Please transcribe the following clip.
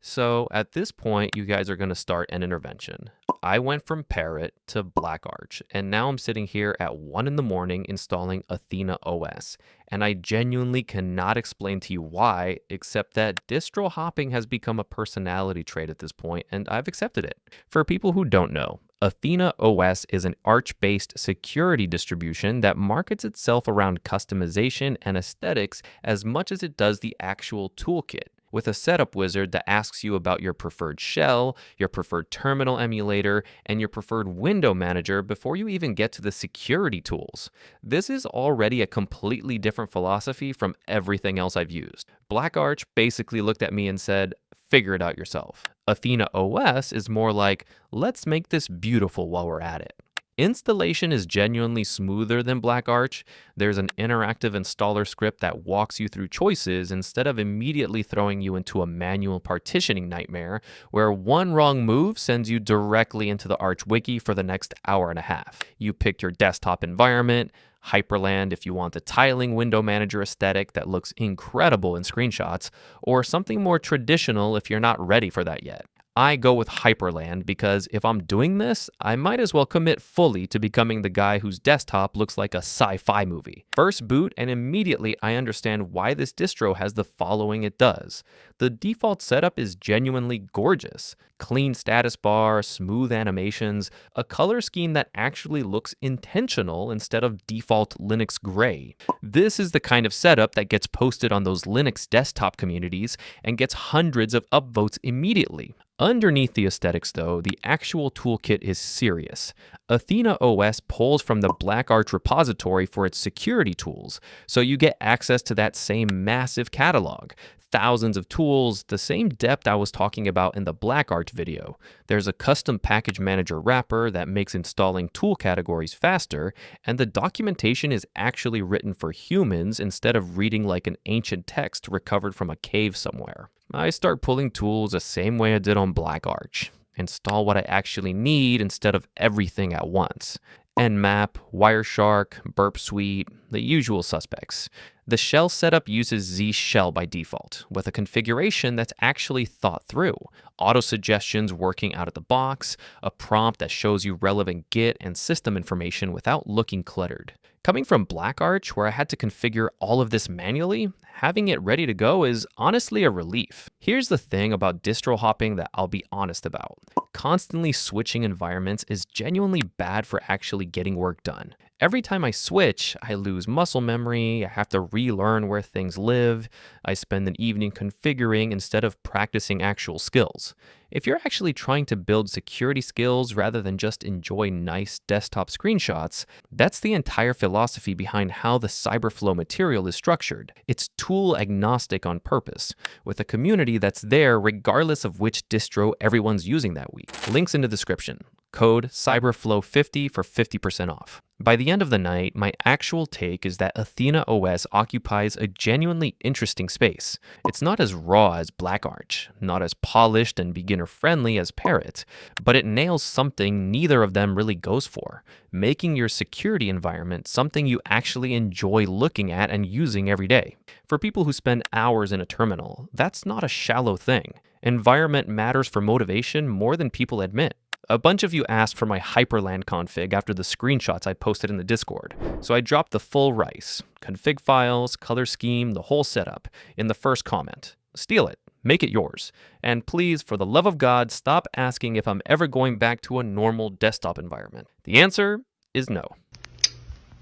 So at this point, you guys are going to start an intervention. I went from Parrot to BlackArch, and now I'm sitting here at 1 in the morning installing AthenaOS. And I genuinely cannot explain to you why, except that distro hopping has become a personality trait at this point, and I've accepted it. For people who don't know, AthenaOS is an Arch-based security distribution that markets itself around customization and aesthetics as much as it does the actual toolkit, with a setup wizard that asks you about your preferred shell, your preferred terminal emulator, and your preferred window manager before you even get to the security tools. This is already a completely different philosophy from everything else I've used. BlackArch basically looked at me and said, figure it out yourself. AthenaOS is more like, let's make this beautiful while we're at it. Installation is genuinely smoother than BlackArch. There's an interactive installer script that walks you through choices instead of immediately throwing you into a manual partitioning nightmare where one wrong move sends you directly into the Arch wiki for the next hour and a half. You picked your desktop environment, Hyprland if you want the tiling window manager aesthetic that looks incredible in screenshots, or something more traditional if you're not ready for that yet. I go with Hyprland because if I'm doing this, I might as well commit fully to becoming the guy whose desktop looks like a sci-fi movie. First boot, and immediately I understand why this distro has the following it does. The default setup is genuinely gorgeous. Clean status bar, smooth animations, a color scheme that actually looks intentional instead of default Linux gray. This is the kind of setup that gets posted on those Linux desktop communities and gets hundreds of upvotes immediately. Underneath the aesthetics, though, the actual toolkit is serious. AthenaOS pulls from the BlackArch repository for its security tools, so you get access to that same massive catalog. Thousands of tools, the same depth I was talking about in the BlackArch video. There's a custom package manager wrapper that makes installing tool categories faster, and the documentation is actually written for humans instead of reading like an ancient text recovered from a cave somewhere. I start pulling tools the same way I did on BlackArch. Install what I actually need instead of everything at once. Nmap, Wireshark, Burp Suite, the usual suspects. The shell setup uses Z shell by default, with a configuration that's actually thought through. Auto suggestions working out of the box, a prompt that shows you relevant Git and system information without looking cluttered. Coming from BlackArch, where I had to configure all of this manually, having it ready to go is honestly a relief. Here's the thing about distro hopping that I'll be honest about. Constantly switching environments is genuinely bad for actually getting work done. Every time I switch, I lose muscle memory, I have to relearn where things live, I spend an evening configuring instead of practicing actual skills. If you're actually trying to build security skills rather than just enjoy nice desktop screenshots, that's the entire philosophy behind how the Cyberflow material is structured. It's tool agnostic on purpose, with a community that's there regardless of which distro everyone's using that week. Links in the description. Code CYBERFLOW50 for 50% off. By the end of the night, my actual take is that AthenaOS occupies a genuinely interesting space. It's not as raw as BlackArch, not as polished and beginner-friendly as Parrot, but it nails something neither of them really goes for, making your security environment something you actually enjoy looking at and using every day. For people who spend hours in a terminal, that's not a shallow thing. Environment matters for motivation more than people admit. A bunch of you asked for my Hyprland config after the screenshots I posted in the Discord, so I dropped the full rice, config files, color scheme, the whole setup, in the first comment. Steal it, make it yours, and please, for the love of God, stop asking if I'm ever going back to a normal desktop environment. The answer is no.